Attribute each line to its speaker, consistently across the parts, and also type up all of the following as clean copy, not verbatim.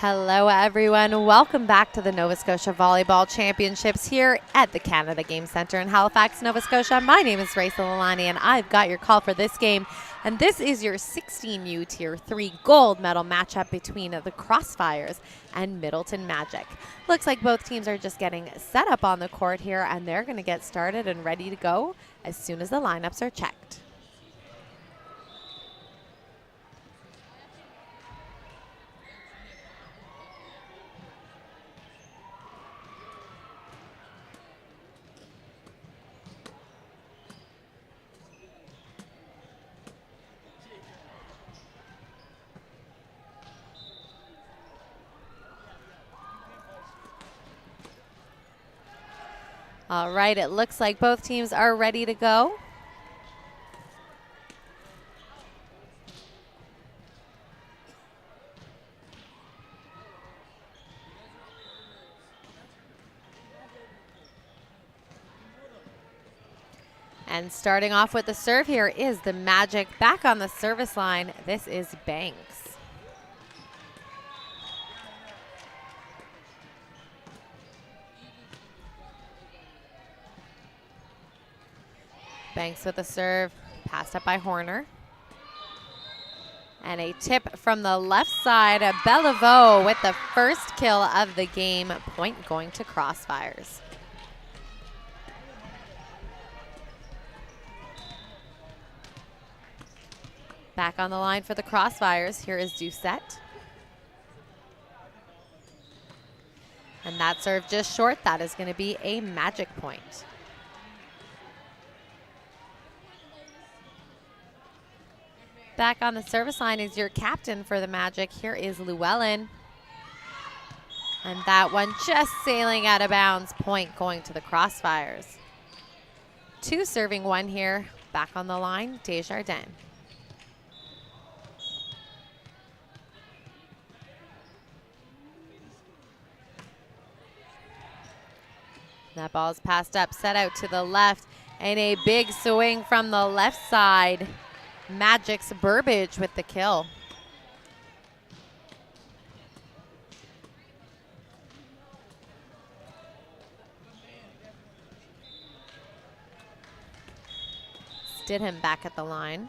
Speaker 1: Hello, everyone. Welcome back to the Nova Scotia Volleyball Championships here at the Canada Game Centre in Halifax, Nova Scotia. My name is Raisa Lalani, and I've got your call for this game. And this is your 16U Tier 3 gold medal matchup between the Crossfires and Middleton Magic. Looks like both teams are just getting set up on the court here, and they're going to get started and ready to go as soon as the lineups are checked. All right, it looks like both teams are ready to go. And starting off with the serve here is the Magic back on the service line. This is Banks. Banks with the serve, passed up by Horner. And a tip from the left side, Beliveau with the first kill of the game. Point going to Crossfires. Back on the line for the Crossfires, here is Doucette. And that serve just short, that is gonna be a Magic point. Back on the service line is your captain for the Magic. Here is Llewellyn. And that one just sailing out of bounds. Point going to the Crossfires. Two serving one here. Back on the line, Desjardins. That ball is passed up, set out to the left, and a big swing from the left side. Magic's Burbage with the kill. Stidham back at the line.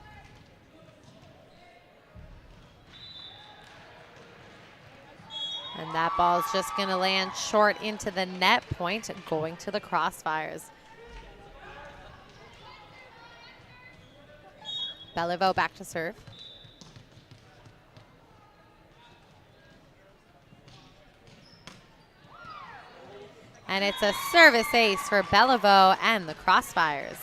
Speaker 1: And that ball is just going to land short into the net. Point going to the Crossfires. Beliveau back to serve. And it's a service ace for Beliveau and the Crossfires.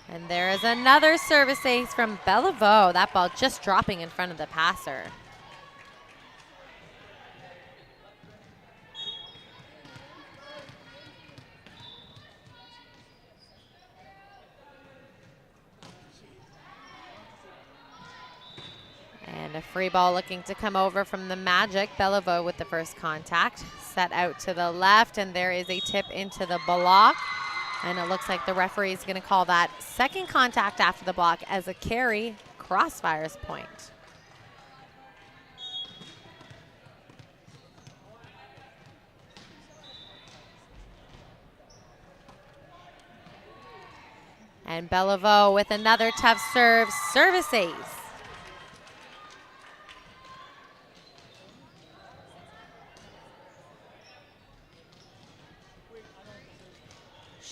Speaker 1: And there is another service ace from Beliveau. That ball just dropping in front of the passer. And a free ball looking to come over from the Magic. Beliveau with the first contact. Set out to the left, and there is a tip into the block. And it looks like the referee is going to call that second contact after the block as a carry. Crossfires point. And Beliveau with another tough serve, service ace.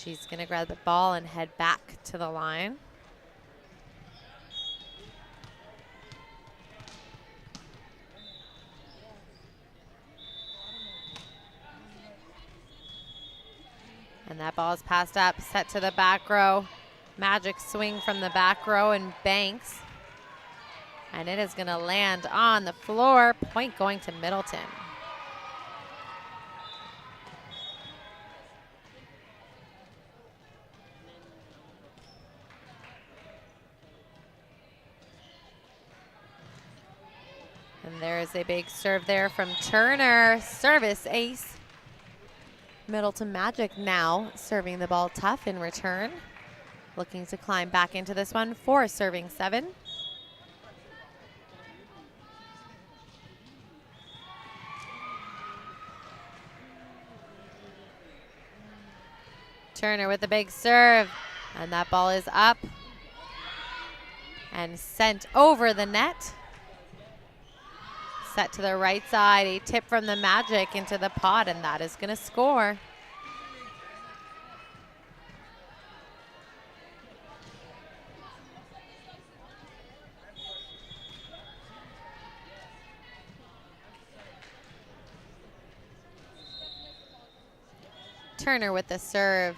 Speaker 1: She's going to grab the ball and head back to the line. And that ball is passed up, set to the back row. Magic swing from the back row and Banks. And it is going to land on the floor. Point going to Middleton. And there's a big serve there from Turner. Service ace. Middleton Magic now serving the ball tough in return. Looking to climb back into this one for serving 7. Turner with the big serve, and that ball is up and sent over the net. Set to the right side, a tip from the Magic into the pot, and that is going to score. Turner with the serve,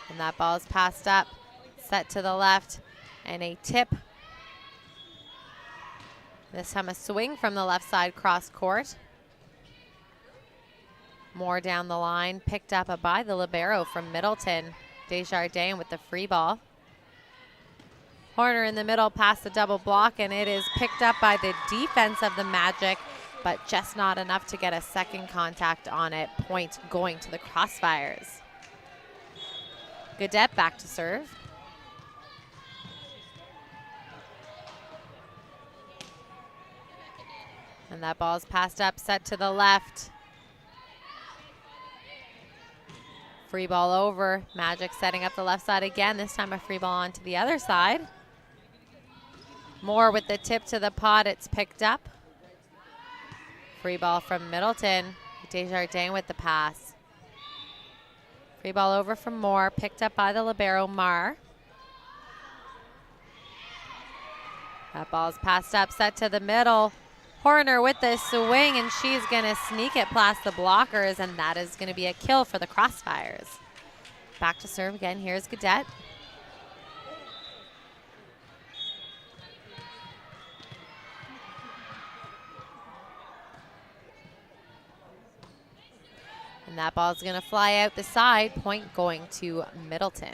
Speaker 1: and that ball is passed up, set to the left, and a tip. This time a swing from the left side cross court. More down the line, picked up by the libero from Middleton. Desjardins with the free ball. Horner in the middle past the double block, and it is picked up by the defense of the Magic, but just not enough to get a second contact on it. Point going to the Crossfires. Gaudette back to serve. And that ball is passed up, set to the left. Free ball over. Magic setting up the left side again. This time a free ball onto the other side. Moore with the tip to the pot. It's picked up. Free ball from Middleton. Desjardins with the pass. Free ball over from Moore. Picked up by the libero, Marr. That ball's passed up, set to the middle. Horner with the swing, and she's going to sneak it past the blockers, and that is going to be a kill for the Crossfires. Back to serve again. Here's Gaudette. And that ball's going to fly out the side. Point going to Middleton.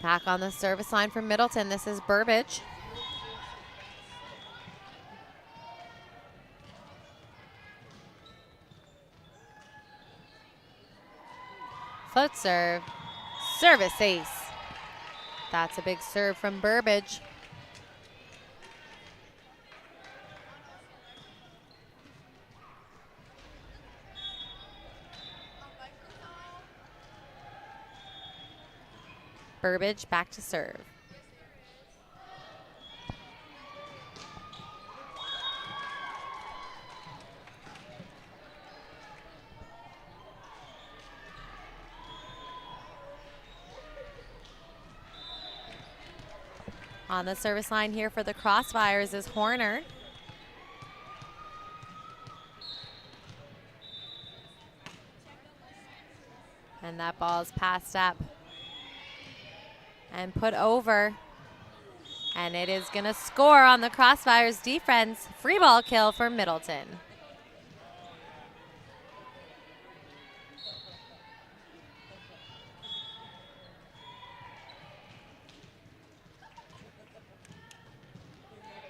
Speaker 1: Back on the service line for Middleton. This is Burbage. Float serve. Service ace. That's a big serve from Burbage. Burbage back to serve. On the service line here for the Crossfires is Horner. And that ball is passed up and put over. And it is going to score on the Crossfires defense. Free ball kill for Middleton.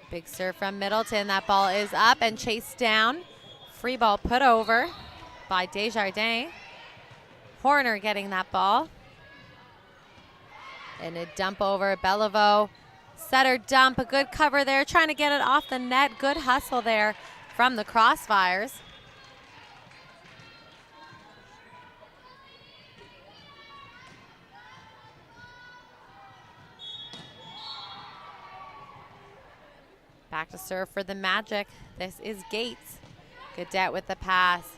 Speaker 1: Big serve from Middleton. That ball is up and chased down. Free ball put over by Desjardins. Horner getting that ball. And a dump over. Beliveau. Setter dump. A good cover there. Trying to get it off the net. Good hustle there from the Crossfires. Back to serve for the Magic. This is Gates. Gaudette with the pass.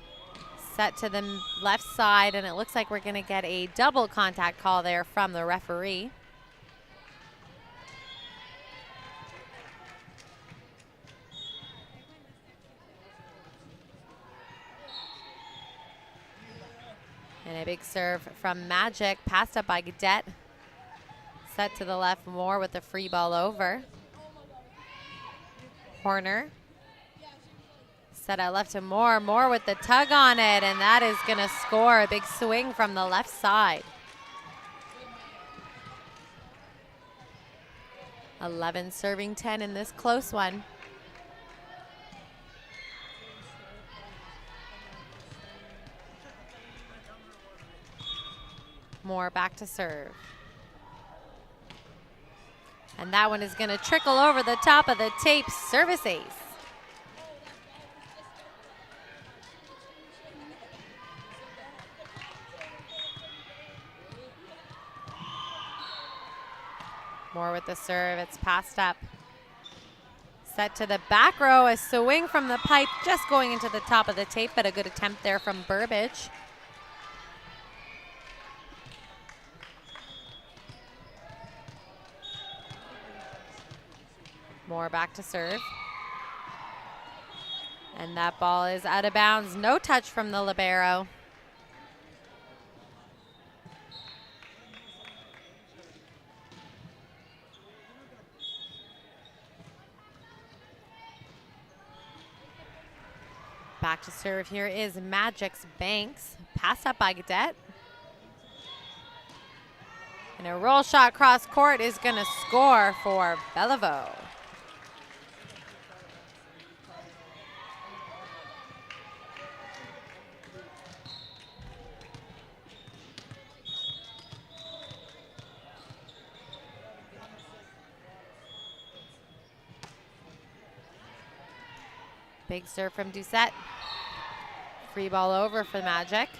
Speaker 1: Set to the left side, and it looks like we're going to get a double contact call there from the referee. And a big serve from Magic. Passed up by Gaudette. Set to the left, Moore with the free ball over. Horner. Set out left to Moore. Moore with the tug on it, and that is going to score. A big swing from the left side. 11 serving 10 in this close one. Moore back to serve. And that one is going to trickle over the top of the tape. Service ace. Moore with the serve. It's passed up. Set to the back row. A swing from the pipe, just going into the top of the tape, but a good attempt there from Burbage. Moore back to serve. And that ball is out of bounds. No touch from the libero. Back to serve here is Magic's Banks. Pass up by Gadet. And a roll shot cross court is going to score for Beliveau. Big serve from Doucette. Free ball over for Magic.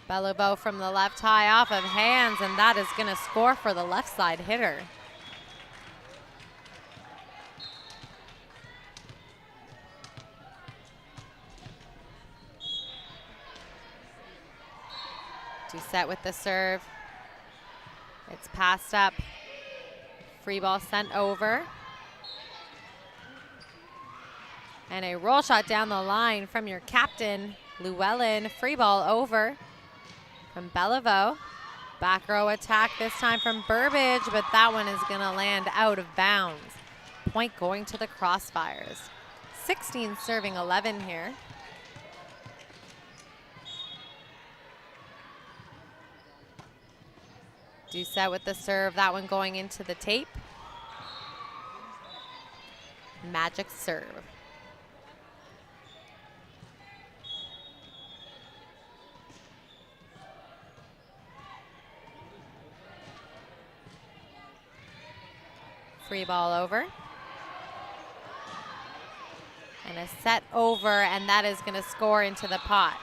Speaker 1: Beliveau from the left high off of hands, and that is going to score for the left side hitter. Doucette with the serve. It's passed up. Free ball sent over. And a roll shot down the line from your captain, Llewellyn. Free ball over from Beliveau. Back row attack this time from Burbage, but that one is going to land out of bounds. Point going to the Crossfires. 16 serving 11 here. Doucette with the serve, that one going into the tape. Magic serve. Free ball over. And a set over, and that is going to score into the pot.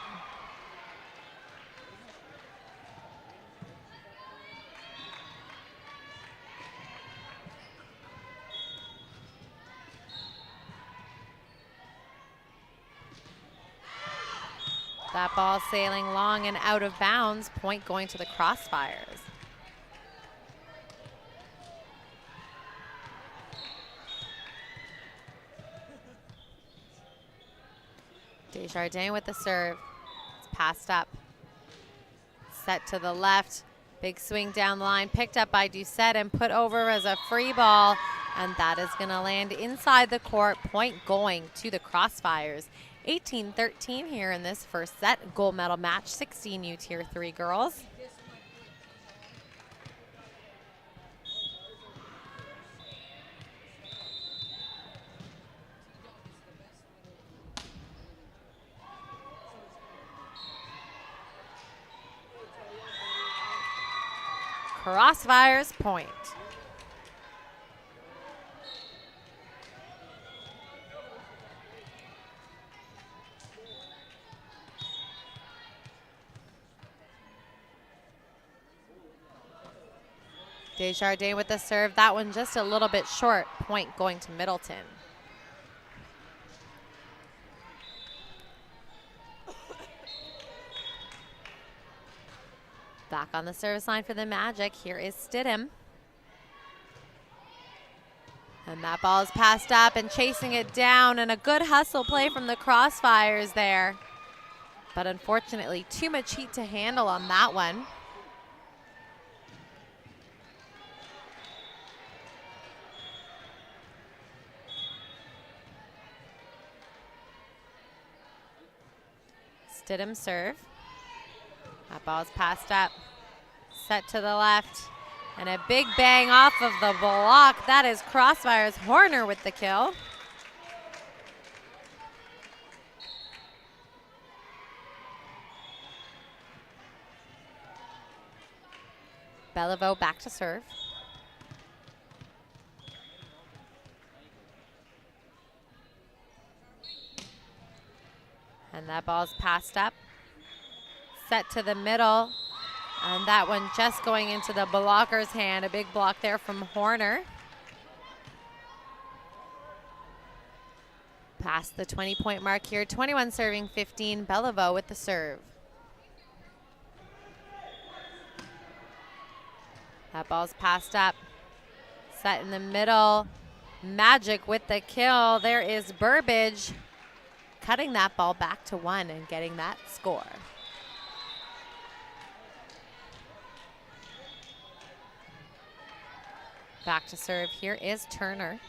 Speaker 1: That ball sailing long and out of bounds. Point going to the Crossfires. Desjardins with the serve. It's passed up. Set to the left. Big swing down the line. Picked up by Doucette and put over as a free ball. And that is going to land inside the court. Point going to the Crossfires. 18-13 here in this first set. Gold medal match. 16U Tier 3 girls. Crossfires point. Desjardins with the serve. That one just a little bit short. Point going to Middleton. Back on the service line for the Magic. Here is Stidham. And that ball is passed up and chasing it down, and a good hustle play from the Crossfires there. But unfortunately, too much heat to handle on that one. Stidham serve. That ball's passed up. Set to the left. And a big bang off of the block. That is Crossfires. Horner with the kill. Beliveau back to serve. And that ball's passed up. Set to the middle. And that one just going into the blocker's hand. A big block there from Horner. Past the 20-point mark here. 21 serving 15. Beliveau with the serve. That ball's passed up. Set in the middle. Magic with the kill. There is Burbage cutting that ball back to 1 and getting that score. Back to serve here is Turner.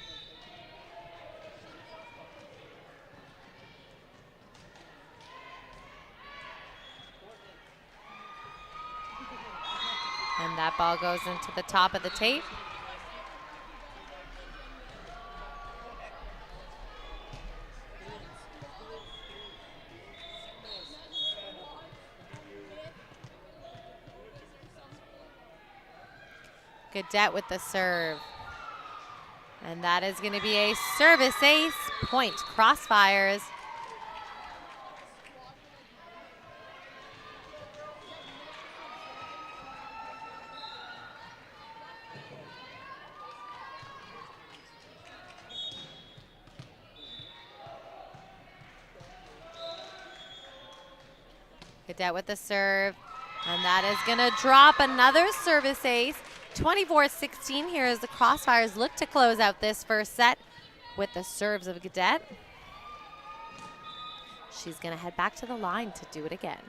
Speaker 1: And that ball goes into the top of the tape. Cadet with the serve. And that is going to be a service ace. Point Crossfires. Cadet with the serve. And that is going to drop another service ace. 24-16 here as the Crossfires look to close out this first set with the serves of Cadet. She's going to head back to the line to do it again.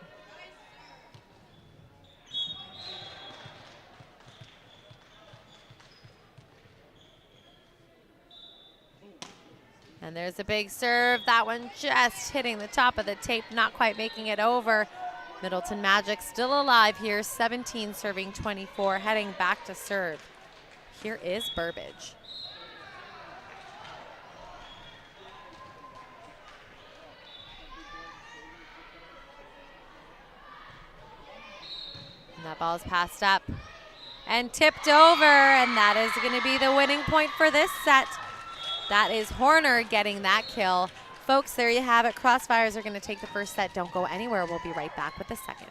Speaker 1: And there's a big serve. That one just hitting the top of the tape, not quite making it over. Middleton Magic still alive here, 17 serving 24, heading back to serve. Here is Burbage. And that ball is passed up and tipped over, and that is going to be the winning point for this set. That is Horner getting that kill. Folks, there you have it. Crossfires are going to take the first set. Don't go anywhere. We'll be right back with the second.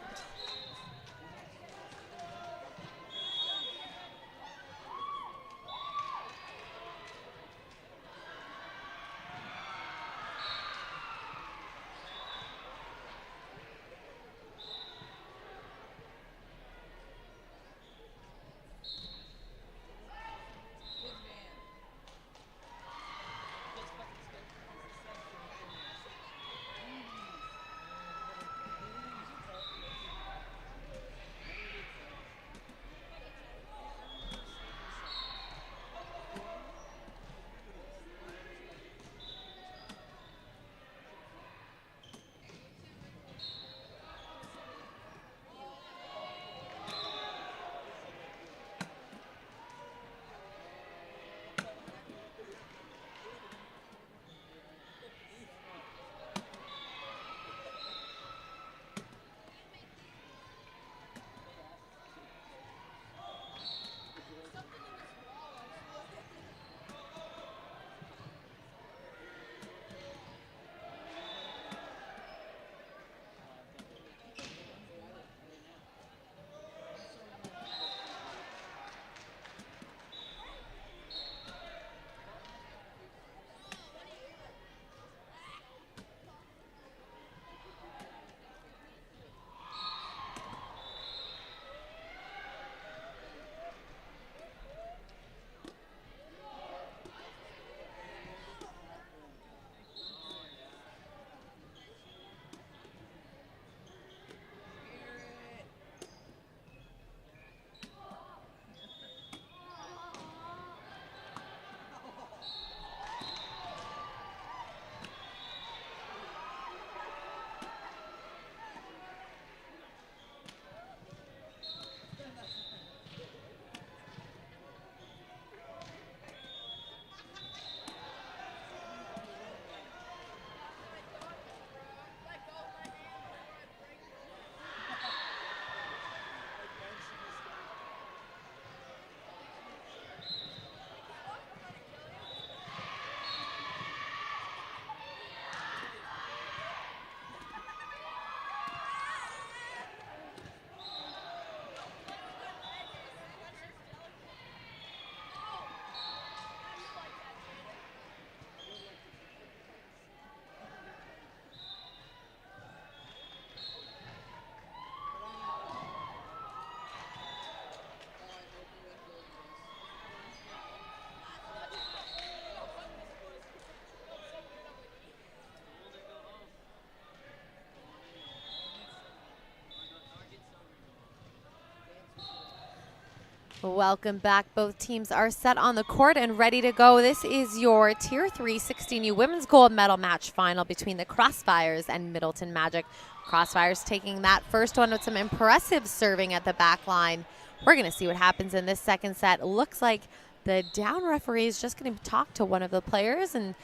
Speaker 1: Welcome back. Both teams are set on the court and ready to go. This is your Tier 3 16U Women's Gold Medal match final between the Crossfires and Middleton Magic. Crossfires taking that first one with some impressive serving at the back line. We're going to see what happens in this second set. Looks like the down referee is just going to talk to one of the players and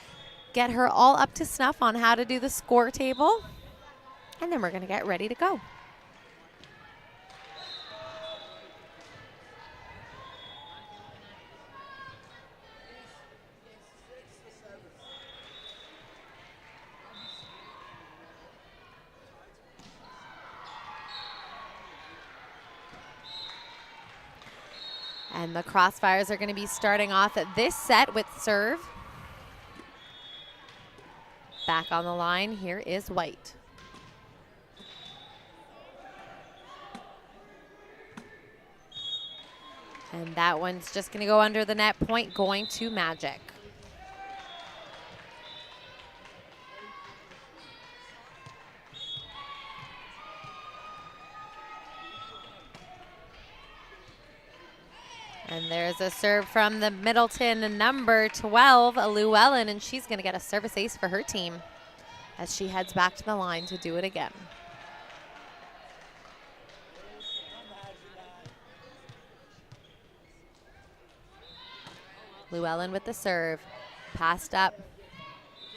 Speaker 1: get her all up to snuff on how to do the score table. And then we're going to get ready to go. And the Crossfires are going to be starting off this set with serve. Back on the line, here is White. And that one's just going to go under the net, point going to Magic. And there's a serve from the Middleton number 12, Llewellyn, and she's going to get a service ace for her team as she heads back to the line to do it again. Llewellyn with the serve, passed up,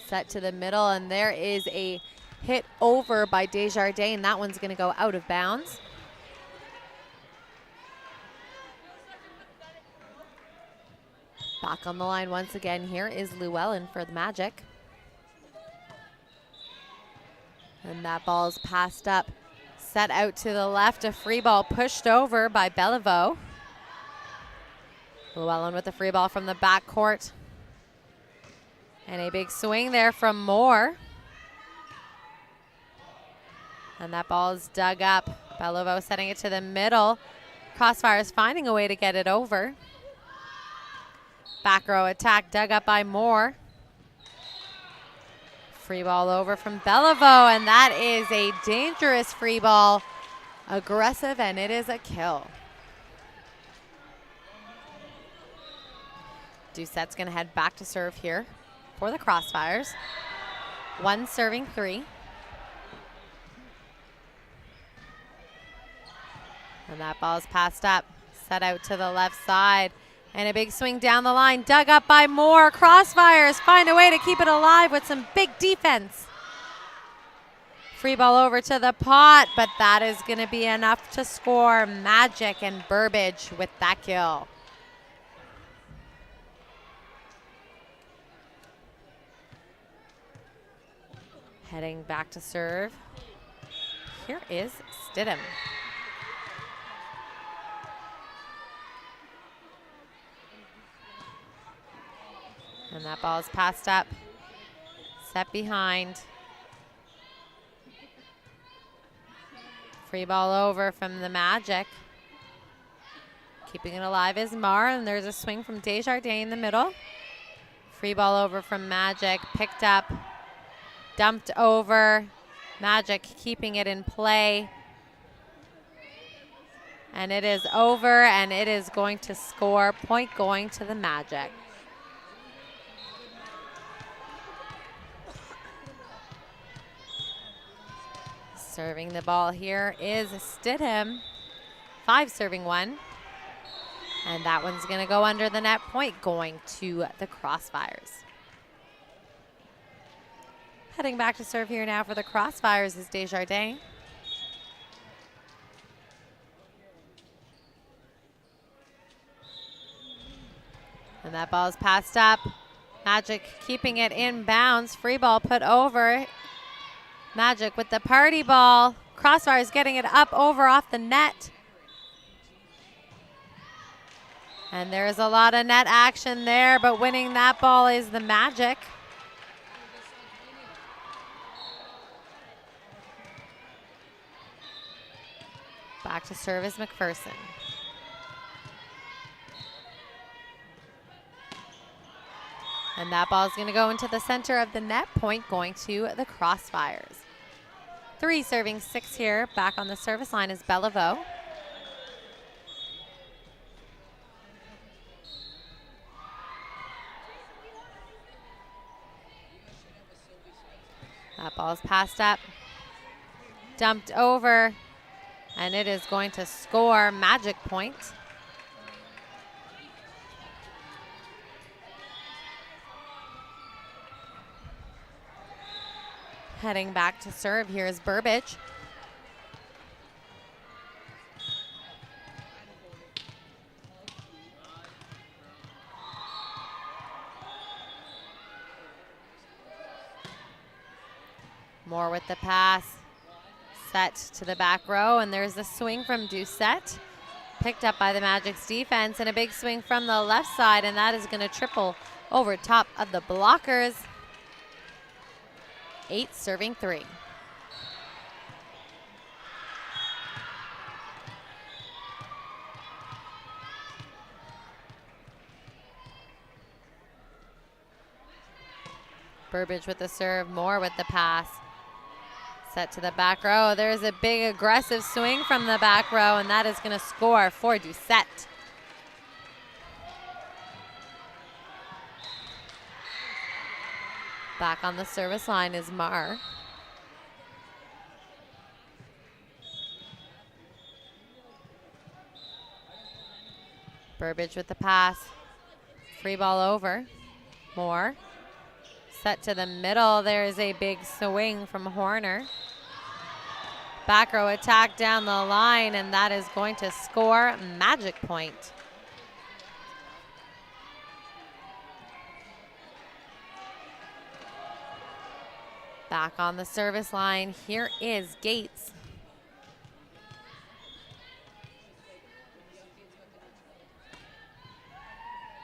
Speaker 1: set to the middle, and there is a hit over by Desjardins, and that one's going to go out of bounds. Back on the line once again, here is Llewellyn for the Magic. And that ball's passed up, set out to the left, a free ball pushed over by Beliveau. Llewellyn with the free ball from the backcourt. And a big swing there from Moore. And that ball is dug up. Beliveau setting it to the middle. Crossfires finding a way to get it over. Back row attack dug up by Moore. Free ball over from Beliveau, and that is a dangerous free ball. Aggressive, and it is a kill. Doucette's going to head back to serve here for the Crossfires. One serving three. And that ball's passed up, set out to the left side. And a big swing down the line, dug up by Moore. Crossfires find a way to keep it alive with some big defense. Free ball over to the pot, but that is going to be enough to score. Magic and Burbage with that kill. Heading back to serve. Here is Stidham. And that ball is passed up, set behind. Free ball over from the Magic. Keeping it alive is Mar, and there's a swing from Desjardins in the middle. Free ball over from Magic, picked up, dumped over. Magic keeping it in play. And it is over, and it is going to score. Point going to the Magic. Serving the ball here is Stidham. 5 serving 1. And that one's going to go under the net, point going to the Crossfires. Heading back to serve here now for the Crossfires is Desjardins. And that ball's passed up. Magic keeping it in bounds. Free ball put over. Magic with the party ball. Crossfires getting it up over off the net. And there's a lot of net action there, but winning that ball is the Magic. Back to serve is McPherson. And that ball is going to go into the center of the net, point going to the Crossfires. 3 serving 6 here. Back on the service line is Beliveau. Ball's passed up, dumped over, and it is going to score. Magic point. Heading back to serve, here's Burbage. Moore with the pass, set to the back row, and there's a swing from Doucette. Picked up by the Magic's defense, and a big swing from the left side, and that is going to triple over top of the blockers. 8 serving 3. Burbage with the serve, Moore with the pass. Set to the back row. There's a big aggressive swing from the back row, and that is going to score for Doucette. Back on the service line is Marr. Burbage with the pass. Free ball over. Moore. Set to the middle. There is a big swing from Horner. Back row attack down the line, and that is going to score. Magic point. Back on the service line, here is Gates.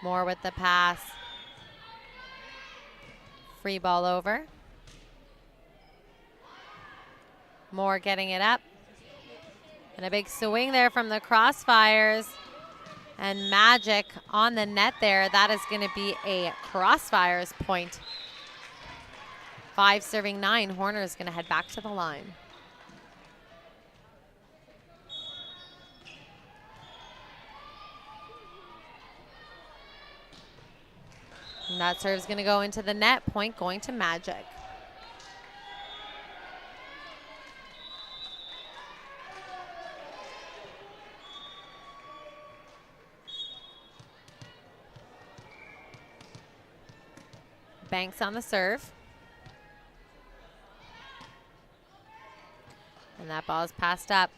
Speaker 1: Moore with the pass. Free ball over. Moore getting it up. And a big swing there from the Crossfires. And Magic on the net there. That is going to be a Crossfires point. 5 serving 9. Horner is going to head back to the line. And that serve's going to go into the net. Point going to Magic. Banks on the serve. And that ball is passed up.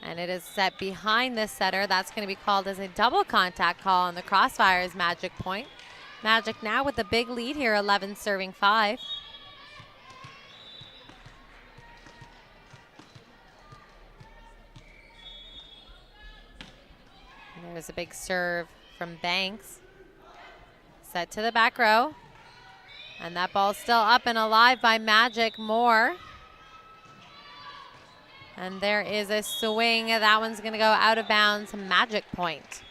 Speaker 1: And it is set behind the setter. That's going to be called as a double contact call on the Crossfires. Magic point. Magic now with a big lead here, 11 serving 5. And there's a big serve from Banks. Set to the back row. And that ball's still up and alive by Magic. Moore. And there is a swing. That one's going to go out of bounds. Magic point.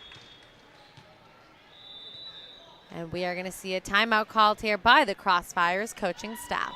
Speaker 1: And we are going to see a timeout called here by the Crossfires coaching staff.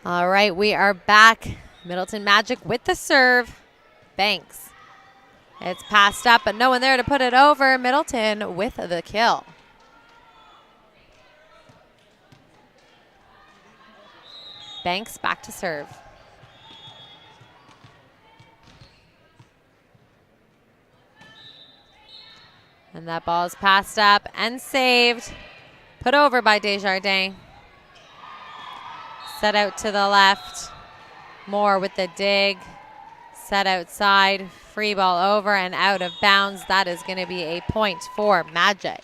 Speaker 1: All right, we are back. Middleton Magic with the serve. Banks. It's passed up, but no one there to put it over. Middleton with the kill. Banks back to serve. And And that ball is passed up and saved. Put over by Desjardins. Set out to the left. Moore with the dig. Set outside. Free ball over and out of bounds. That is going to be a point for Magic.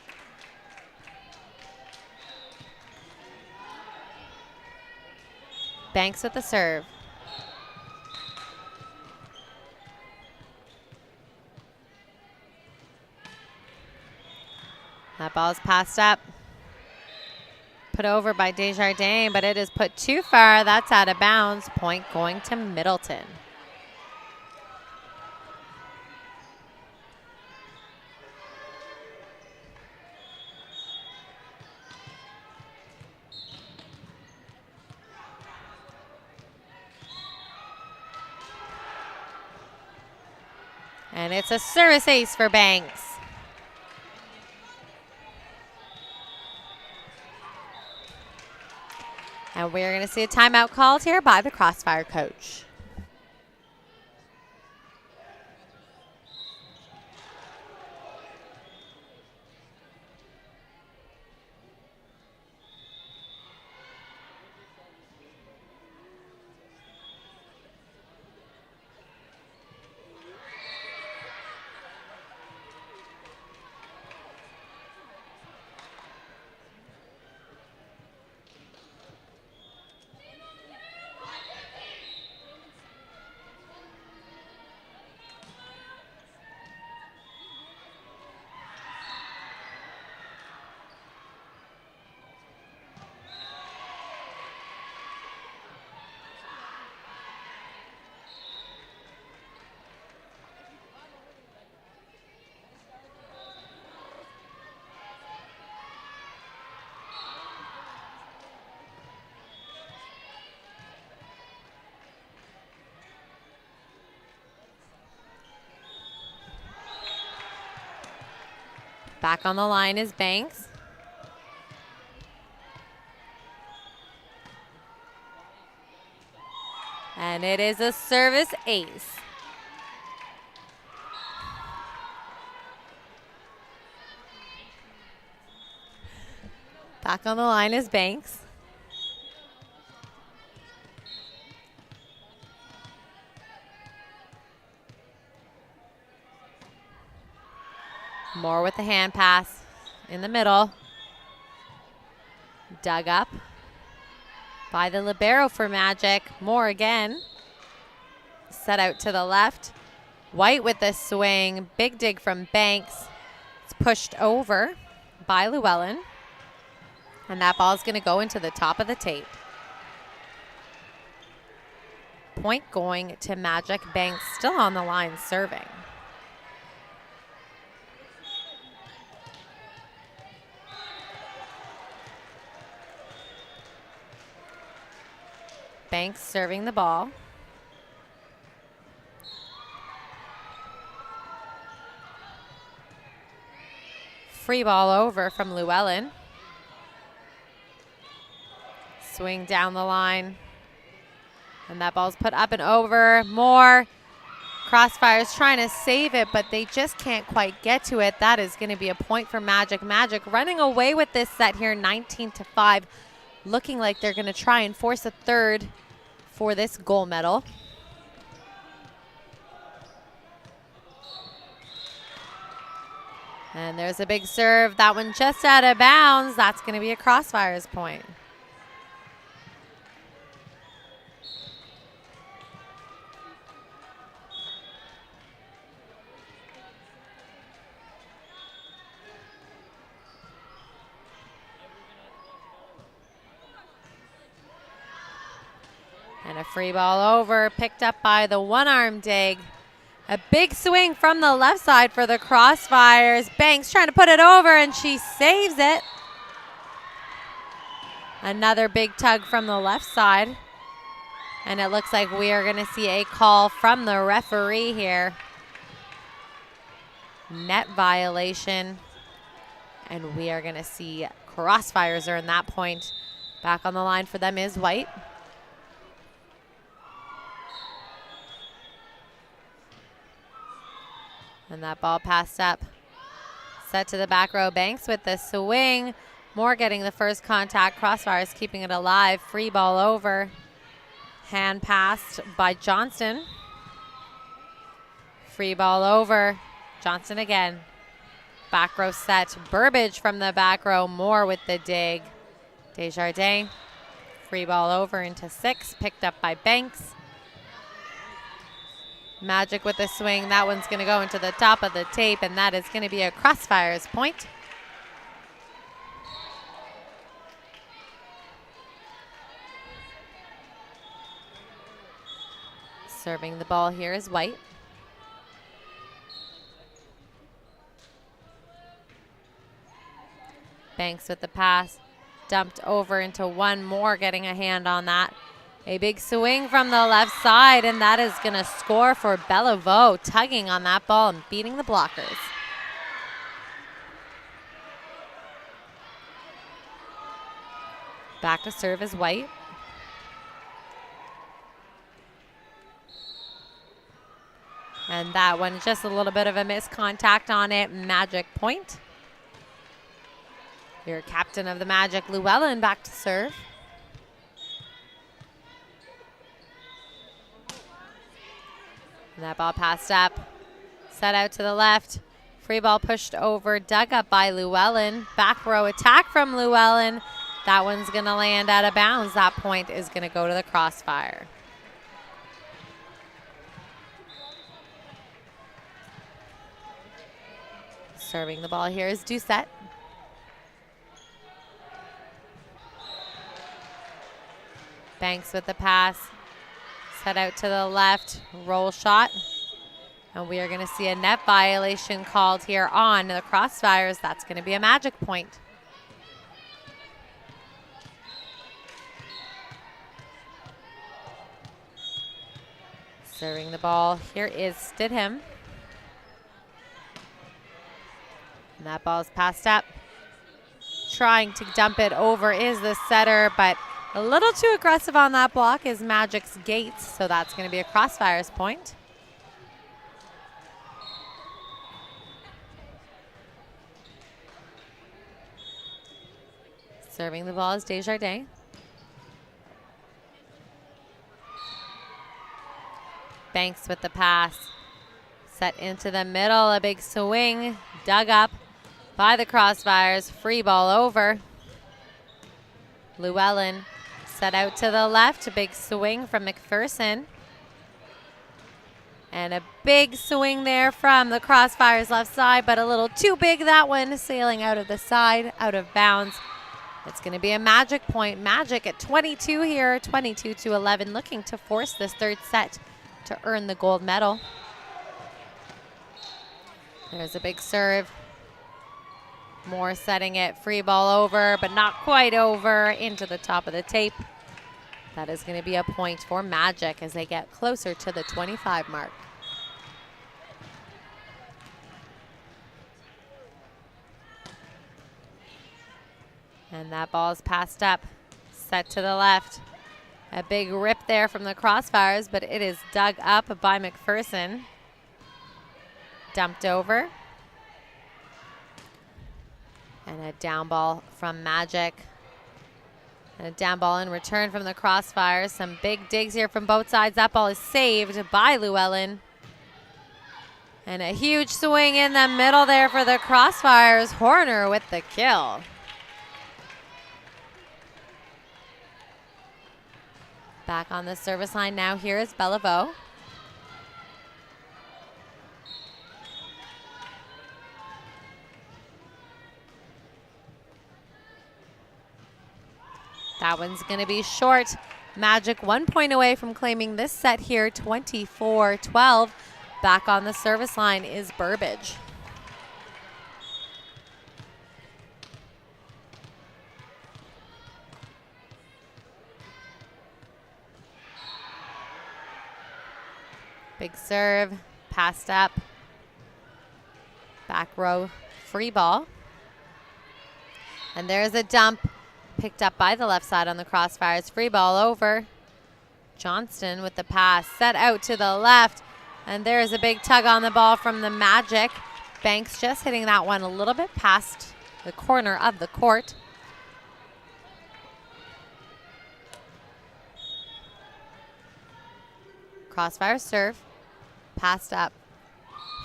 Speaker 1: Banks with the serve. That ball is passed up. Put over by Desjardins, but it is put too far. That's out of bounds. Point going to Middleton. And it's a service ace for Banks. And we're going to see a timeout called here by the Crossfire coach. Back on the line is Banks. And it is a service ace. Back on the line is Banks. Moore with the hand pass in the middle. Dug up by the libero for Magic. Moore again. Set out to the left. White with the swing. Big dig from Banks. It's pushed over by Llewellyn. And that ball is going to go into the top of the tape. Point going to Magic. Banks still on the line serving. Banks serving the ball. Free ball over from Llewellyn. Swing down the line. And that ball's put up and over. Moore. Crossfires trying to save it, but they just can't quite get to it. That is going to be a point for Magic. Magic running away with this set here, 19-5. Looking like they're going to try and force a third for this gold medal. And there's a big serve. That one just out of bounds. That's going to be a Crossfires point. And a free ball over, picked up by the one-arm dig. A big swing from the left side for the Crossfires. Banks trying to put it over, and she saves it. Another big tug from the left side. And it looks like we are going to see a call from the referee here. Net violation. And we are going to see Crossfires earn that point. Back on the line for them is White. And that ball passed up. Set to the back row. Banks with the swing. Moore getting the first contact. Crossfires keeping it alive. Free ball over. Hand passed by Johnston. Free ball over. Johnston again. Back row set. Burbage from the back row. Moore with the dig. Desjardins. Free ball over into 6. Picked up by Banks. Magic with the swing. That one's going to go into the top of the tape, and that is going to be a Crossfires point. Serving the ball here is White. Banks with the pass. Dumped over into one more, getting a hand on that. A big swing from the left side, and that is going to score for Bellevaux, tugging on that ball and beating the blockers. Back to serve is White. And that one, just a little bit of a missed contact on it. Magic point. Your captain of the Magic, Llewellyn, back to serve. And that ball passed up. Set out to the left. Free ball pushed over, dug up by Llewellyn. Back row attack from Llewellyn. That one's going to land out of bounds. That point is going to go to the Crossfire. Serving the ball here is Doucette. Banks with the pass. Set out to the left. Roll shot. And we are going to see a net violation called here on the Crossfires. That's going to be a Magic point. Serving the ball here is Stidham. And that ball is passed up. Trying to dump it over is the setter, but a little too aggressive on that block is Magic's Gates, so that's going to be a Crossfires point. Serving the ball is Desjardins. Banks with the pass. Set into the middle, a big swing, dug up by the Crossfires. Free ball over. Llewellyn set out to the left, a big swing from McPherson. And a big swing there from the Crossfires left side, but a little too big, that one, sailing out of the side, out of bounds. It's going to be a Magic point. Magic at 22 here, 22-11, looking to force this third set to earn the gold medal. There's a big serve. Moore setting it, free ball over, but not quite over, into the top of the tape. That is going to be a point for Magic as they get closer to the 25 mark. And that ball is passed up, set to the left. A big rip there from the Crossfires, but it is dug up by McPherson. Dumped over. And a down ball from Magic. And a down ball in return from the Crossfires. Some big digs here from both sides. That ball is saved by Llewellyn. And a huge swing in the middle there for the Crossfires. Horner with the kill. Back on the service line now, here is Bellevaux. That one's going to be short. Magic 1 point away from claiming this set here, 24-12. Back on the service line is Burbage. Big serve, passed up. Back row, free ball. And there's a dump. Picked up by the left side on the Crossfires. Free ball over. Johnston with the pass. Set out to the left. And there's a big tug on the ball from the Magic. Banks just hitting that one a little bit past the corner of the court. Crossfire serve, passed up,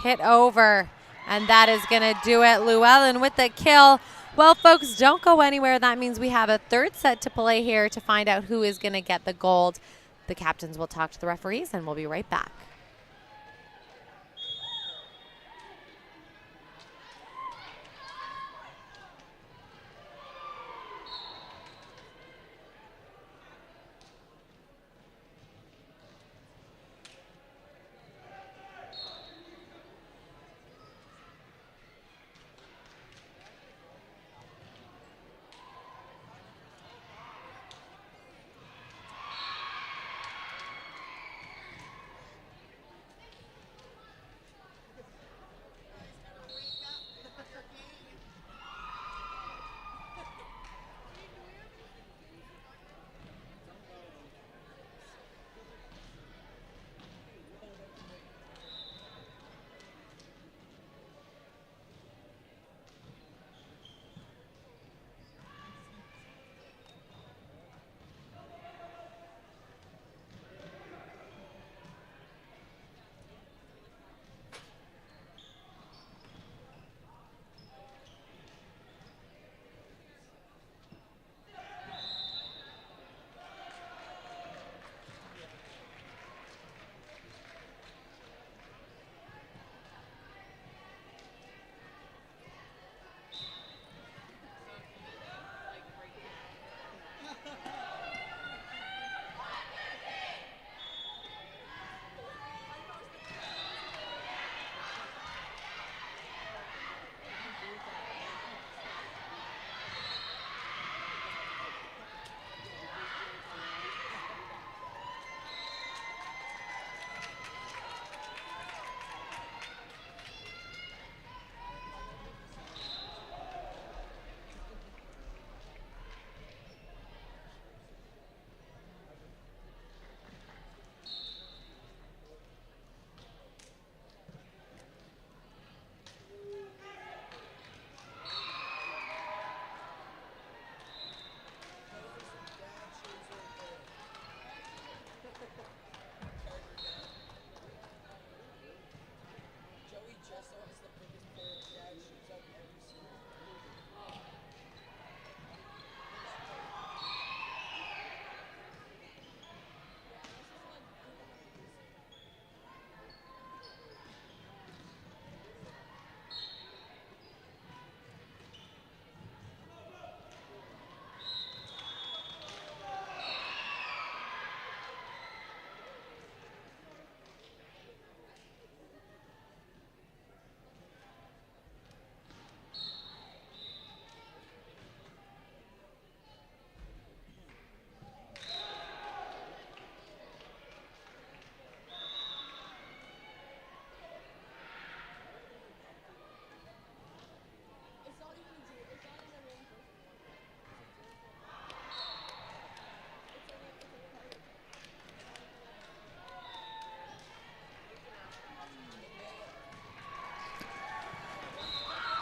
Speaker 1: hit over, and that is going to do it. Llewellyn with the kill. Well, folks, don't go anywhere. That means we have a third set to play here to find out who is going to get the gold. The captains will talk to the referees, and we'll be right back.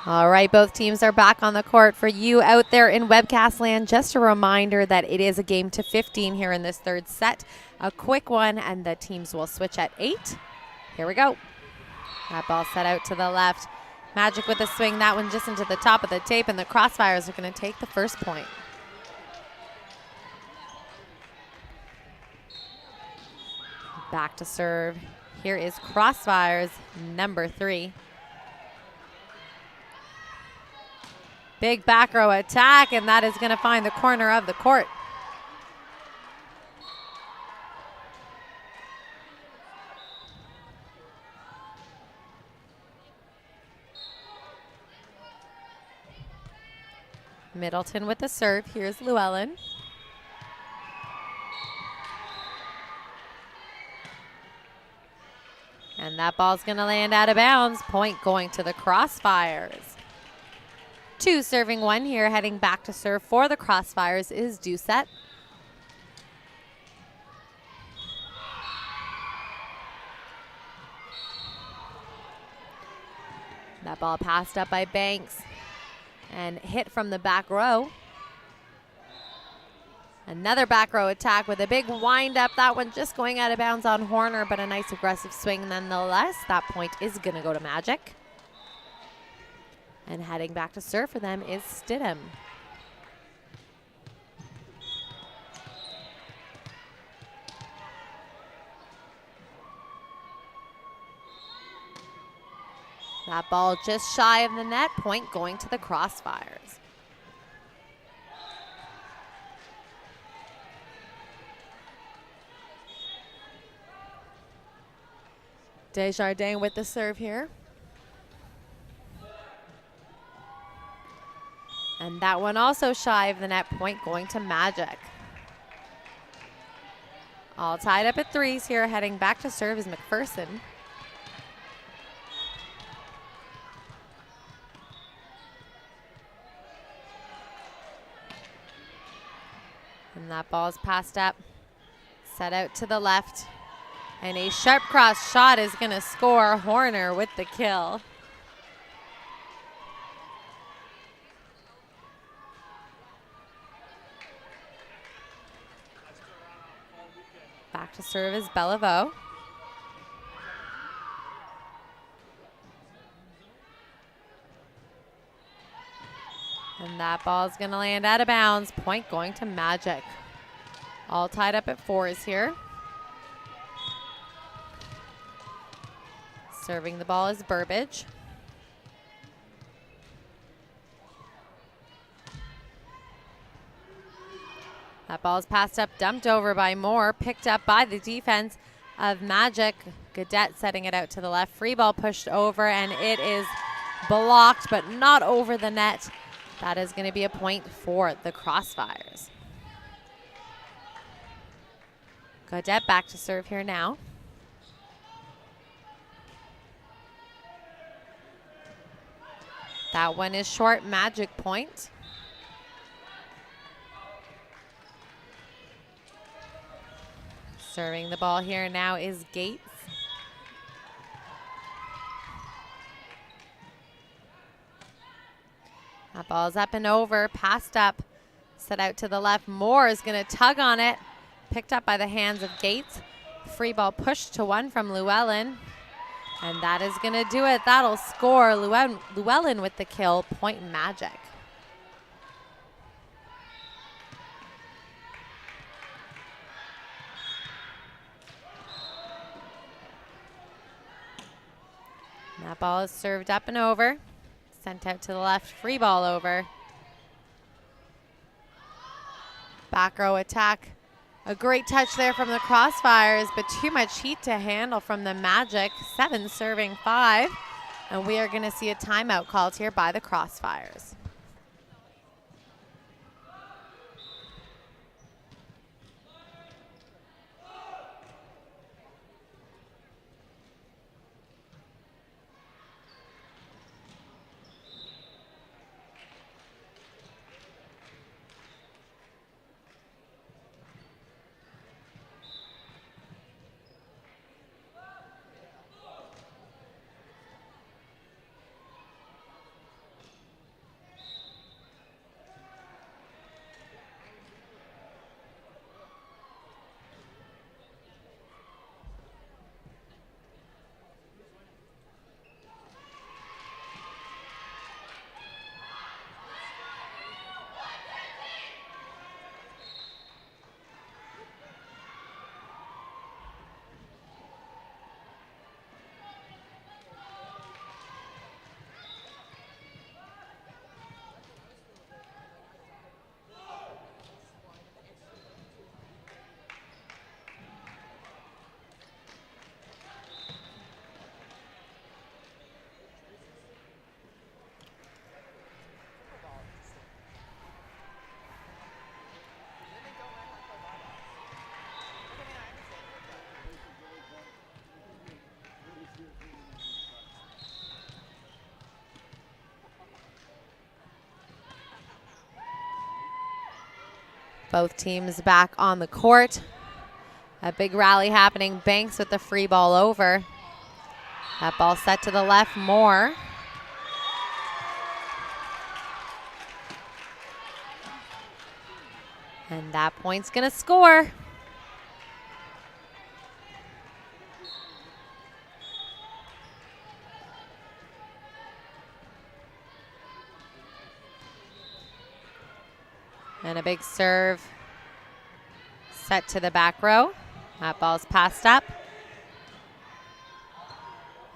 Speaker 1: All right, both teams are back on the court. For you out there in webcast land, just a reminder that it is a game to 15 here in this third set. A quick one, and the teams will switch at 8. Here we go. That ball set out to the left. Magic with a swing, that one just into the top of the tape, and the Crossfires are going to take the first point. Back to serve. Here is Crossfires, number 3. Big back row attack, and that is going to find the corner of the court. Middleton with the serve. Here's Llewellyn. And that ball's going to land out of bounds. Point going to the Crossfires. 2 serving 1 here, heading back to serve for the Crossfires is Doucette. That That ball passed up by Banks and hit from the back row. Another back row attack with a big wind up. That one just going out of bounds on Horner, but a nice aggressive swing nonetheless. That point is going to go to Magic. And heading back to serve for them is Stidham. That ball just shy of the net, point going to the Crossfires. Desjardins with the serve here. And that one also shy of the net, point going to Magic. All tied up at threes here, heading back to serve is McPherson. And that ball is passed up, set out to the left. And a sharp cross shot is going to score. Horner with the kill. Back to serve is Bellevaux. And that ball is going to land out of bounds. Point going to Magic. All tied up at fours here. Serving the ball is Burbage. That ball is passed up, dumped over by Moore, picked up by the defense of Magic. Gaudette setting it out to the left. Free ball pushed over, and it is blocked, but not over the net. That is going to be a point for the Crossfires. Gaudette back to serve here now. That one is short, Magic point. Serving the ball here now is Gates. That ball's up and over, passed up, set out to the left. Moore is going to tug on it, picked up by the hands of Gates. Free ball pushed to one from Llewellyn. And that is going to do it. That'll score. Llewellyn with the kill. Point Magic. And that ball is served up and over. Sent out to the left. Free ball over. Back row attack. A great touch there from the Crossfires, but too much heat to handle from the Magic. 7 serving 5. And we are going to see a timeout called here by the Crossfires. Both teams back on the court. A big rally happening. Banks with the free ball over. That ball set to the left. Moore. And that point's going to score. And a big serve set to the back row. That ball's passed up.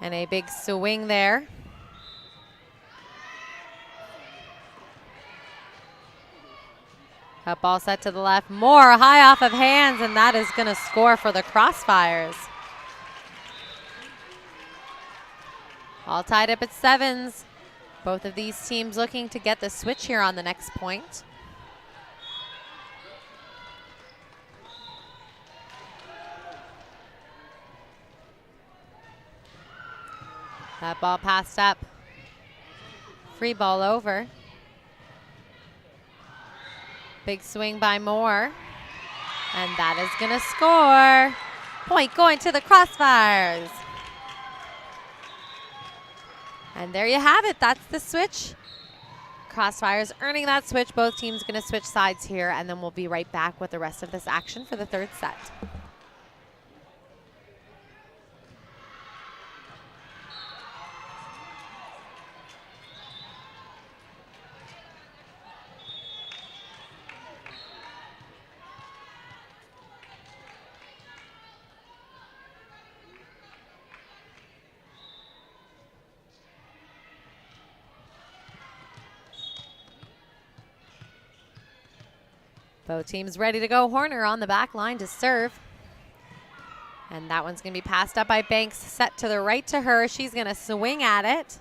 Speaker 1: And a big swing there. That ball set to the left. More high off of hands, and that is going to score for the Crossfires. All tied up at 7s. Both of these teams looking to get the switch here on the next point. That ball passed up. Free ball over. Big swing by Moore. And that is going to score. Point going to the Crossfires. And there you have it. That's the switch. Crossfires earning that switch. Both teams going to switch sides here, and then we'll be right back with the rest of this action for the third set. Both teams ready to go. Horner on the back line to serve. And that one's going to be passed up by Banks, set to the right to her. She's going to swing at it.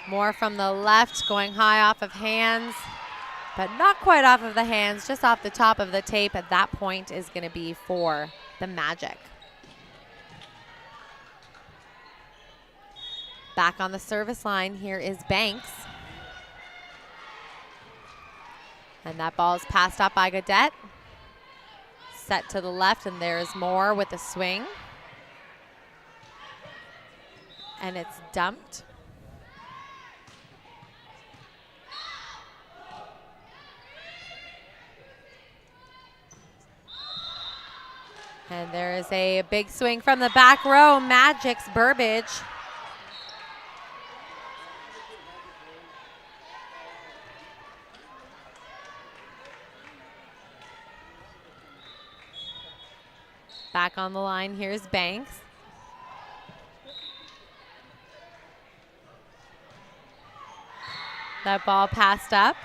Speaker 1: More from the left, going high off of hands, but not quite off of the hands, just off the top of the tape. At that point is going to be for the Magic. Back on the service line, here is Banks. And that ball is passed up by Gaudette. Set to the left, and there's Moore with the swing. And it's dumped. And there is a big swing from the back row. Magic's Burbage. Back on the line, here's Banks. That ball passed up.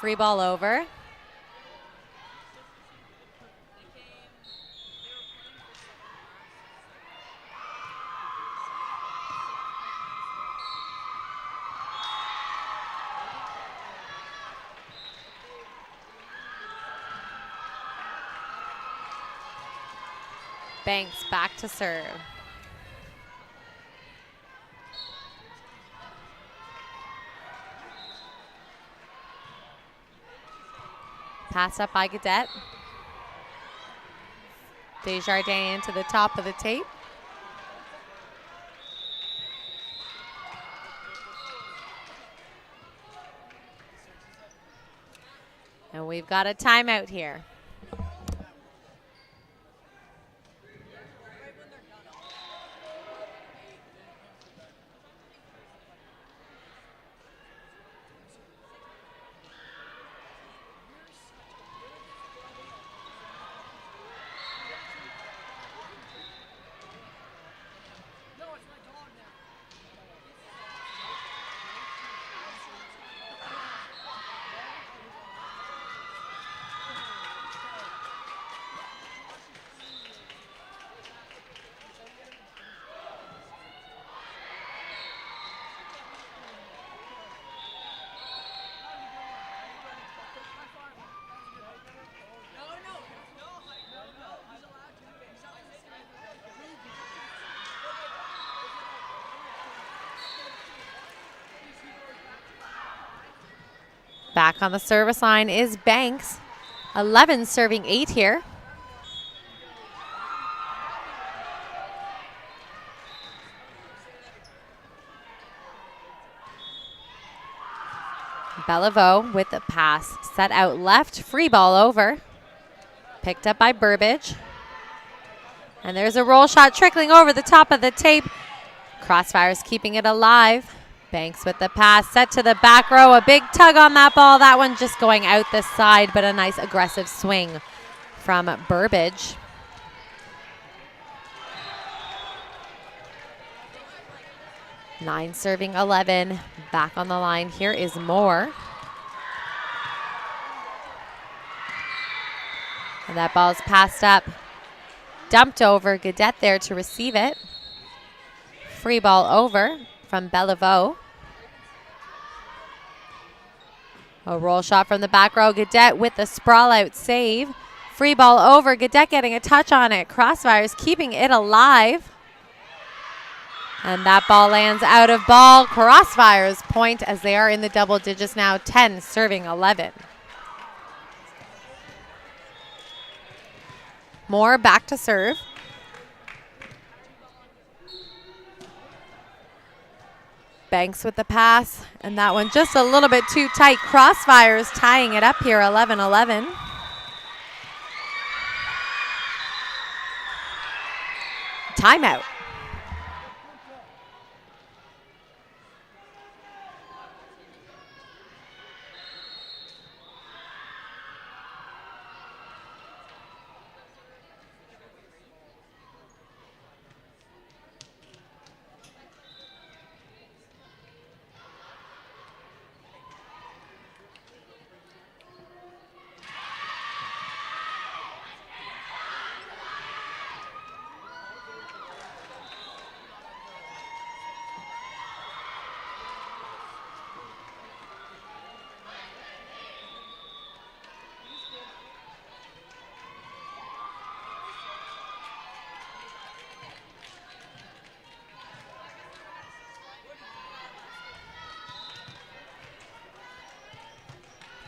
Speaker 1: Free ball over. Banks back to serve. Pass up by Gaudette. Desjardins into the top of the tape. And we've got a timeout here. Back on the service line is Banks. 11 serving 8 here. Beliveau with the pass. Set out left. Free ball over. Picked up by Burbage. And there's a roll shot trickling over the top of the tape. Crossfires keeping it alive. Banks with the pass. Set to the back row. A big tug on that ball. That one just going out the side, but a nice aggressive swing from Burbage. Nine serving 11. Back on the line. Here is Moore. And that ball's passed up. Dumped over. Gaudette there to receive it. Free ball over from Beliveau. A roll shot from the back row. Gaudette with the sprawl out save. Free ball over. Gaudette getting a touch on it. Crossfires keeping it alive. And that ball lands out of ball. Crossfires point as they are in the double digits now. 10 serving 11. Moore back to serve. Banks with the pass, and that one just a little bit too tight. Crossfires tying it up here, 11-11. Timeout.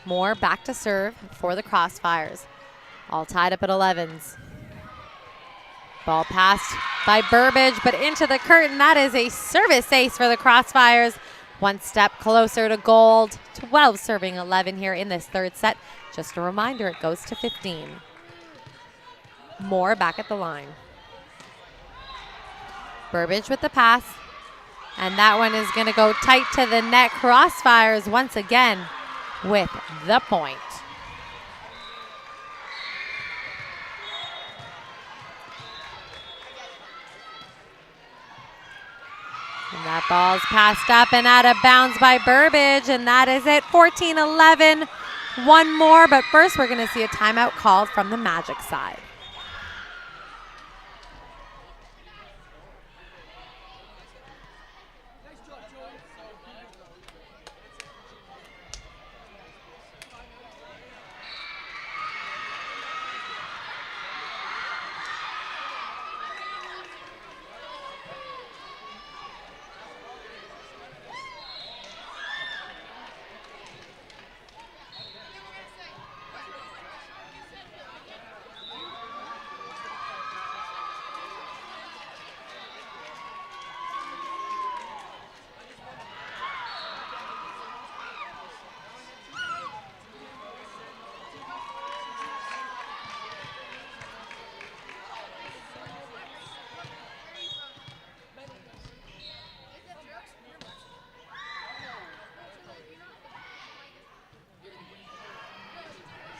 Speaker 1: Moore back to serve for the Crossfires. All tied up at 11s. Ball passed by Burbage, but into the curtain. That is a service ace for the Crossfires. One step closer to gold. 12 serving 11 here in this third set. Just a reminder, it goes to 15. Moore back at the line. Burbage with the pass. And that one is going to go tight to the net. Crossfires once again with the point. And that ball's passed up and out of bounds by Burbage, and that is it, 14-11. One more, but first we're going to see a timeout called from the Magic side.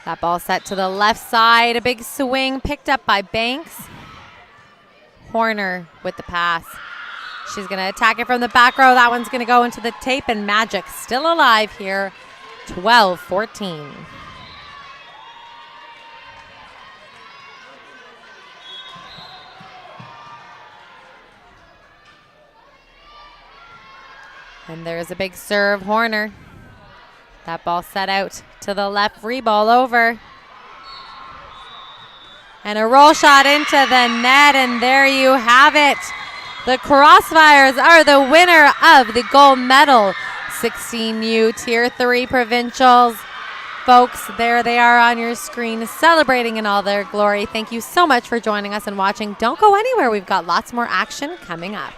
Speaker 1: That ball set to the left side. A big swing picked up by Banks. Horner with the pass. She's going to attack it from the back row. That one's going to go into the tape, and Magic still alive here, 12-14. And there's a big serve, Horner. That ball set out to the left, free ball over. And a roll shot into the net, and there you have it. The Crossfires are the winner of the gold medal. 16U Tier 3 Provincials. Folks, there they are on your screen, celebrating in all their glory. Thank you so much for joining us and watching. Don't go anywhere. We've got lots more action coming up.